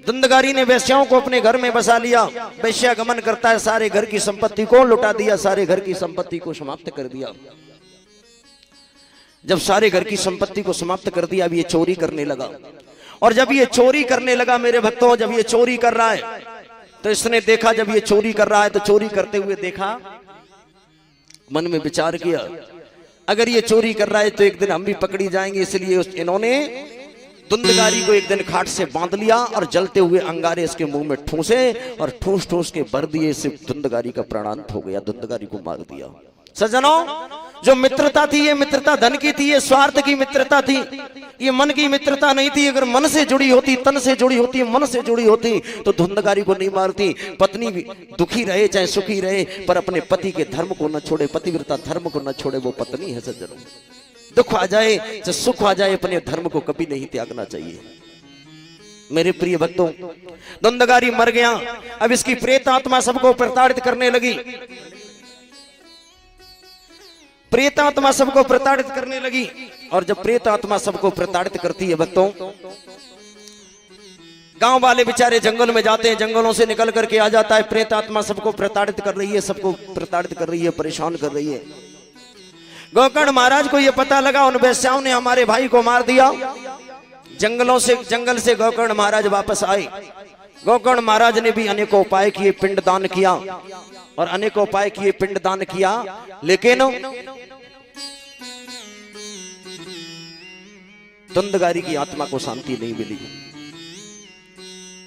धुंधगारी ने वेश्याओं को अपने घर में बसा लिया। वेश्या गमन करता है, सारे घर की संपत्ति को लुटा दिया, सारे घर की संपत्ति को समाप्त कर दिया। जब सारे घर की संपत्ति को समाप्त कर दिया, अब ये चोरी करने लगा। और जब ये चोरी करने लगा मेरे भक्तों, जब ये चोरी कर रहा है तो इसने देखा, जब ये चोरी कर रहा है तो चोरी करते हुए देखा, मन में विचार किया अगर ये चोरी कर रहा है तो एक दिन हम भी पकड़ी जाएंगे। इसलिए इन्होंने धुंधगारी को एक दिन खाट से बांध लिया और जलते हुए अंगारे इसके मुंह में ठूसे और ठूस ठूस के भर दिए। इससे धुंधगारी का प्राणांत हो गया, धुंधगारी को मार दिया। सज्जनों, जो मित्रता थी ये मित्रता धन की थी, ये स्वार्थ की मित्रता थी, ये मन की मित्रता नहीं थी। अगर मन से जुड़ी होती, तन से जुड़ी होती, मन से जुड़ी होती तो धुंधगारी को नहीं मारती। पत्नी भी दुखी रहे चाहे सुखी रहे, पर अपने पति के धर्म को न छोड़े, पतिव्रता धर्म को न छोड़े, वो पत्नी है। सज्जनों, दुख आ जाए चाहे सुख आ जाए, अपने धर्म को कभी नहीं त्यागना चाहिए। मेरे प्रिय भक्तों, धुंधगारी मर गया। अब इसकी प्रेत आत्मा सबको प्रताड़ित करने लगी, प्रेत आत्मा सबको प्रताड़ित करने लगी। और जब प्रेत आत्मा सबको प्रताड़ित करती है भक्तों, गांव वाले बेचारे जंगल में जाते हैं, जंगलों से निकल करके आ जाता है। प्रेत आत्मा सबको प्रताड़ित कर रही है, सबको प्रताड़ित कर रही है, परेशान कर रही है। गोकर्ण महाराज को यह पता लगा, उन वेश्याओं ने हमारे भाई को मार दिया। जंगल से गोकर्ण महाराज वापस आए। गोकर्ण महाराज ने भी अनेकों उपाय किए, पिंडदान किया और अनेकों उपाय किए, पिंडदान किया, लेकिन धुंधगारी की आत्मा को शांति नहीं मिली।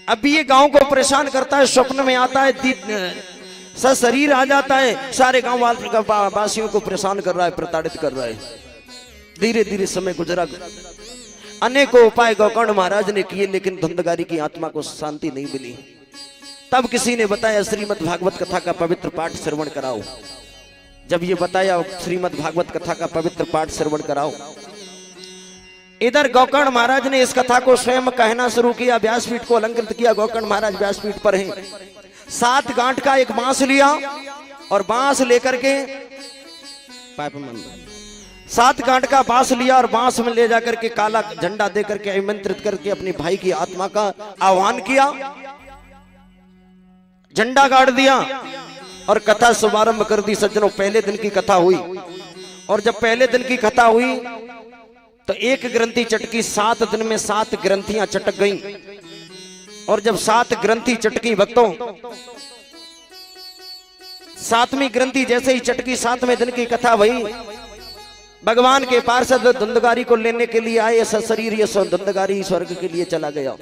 अभी ये गांव को परेशान करता है, स्वप्न में आता है, सशरीर आ जाता है, सारे गांव वासियों को परेशान कर रहा है, प्रताड़ित कर रहा है। धीरे धीरे समय गुजरा, अनेकों उपाय गोकर्ण महाराज ने किए, लेकिन धुंधगारी की आत्मा को शांति नहीं मिली। तब किसी ने बताया श्रीमद् भागवत कथा का पवित्र पाठ श्रवण कराओ। जब ये बताया श्रीमद् भागवत कथा का पवित्र पाठ श्रवण कराओ, इधर गोकर्ण महाराज ने इस कथा को स्वयं कहना शुरू किया, व्यासपीठ को अलंकृत किया। गोकर्ण महाराज व्यासपीठ पर हैं। 7 गांठ का एक बांस लिया और बांस लेकर के 7 गांठ का बांस लिया और बांस में ले जाकर के काला झंडा देकर के आमंत्रित करके अपने भाई की आत्मा का आह्वान किया, झंडा गाड़ दिया और कथा शुभारंभ कर दी। सज्जनों, पहले दिन की कथा हुई और जब पहले दिन की कथा हुई तो एक ग्रंथि चटकी, 7 दिन में 7 ग्रंथियां चटक गईं। और जब 7 ग्रंथि चटकी भक्तों, 7वीं ग्रंथि जैसे ही चटकी, 7वें दिन की कथा हुई। भगवान के पार्षद धुंधगारी को लेने के लिए आए, सशरीर ये धुंधगारी स्वर्ग के लिए चला गया।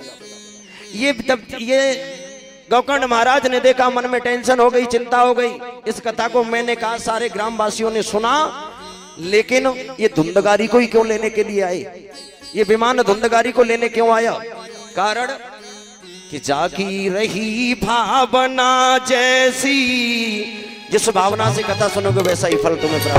ये गोकर्ण महाराज ने देखा, मन में टेंशन हो गई, चिंता हो गई। इस कथा को मैंने कहा सारे ग्रामवासियों ने सुना, लेकिन ये धुंधगारी को ही क्यों लेने के लिए आए? ये विमान धुंधगारी को लेने क्यों आया? कारण कि जागी रही भावना जैसी, जिस भावना से कथा सुनोगे वैसा ही फल तुम्हें प्राप्त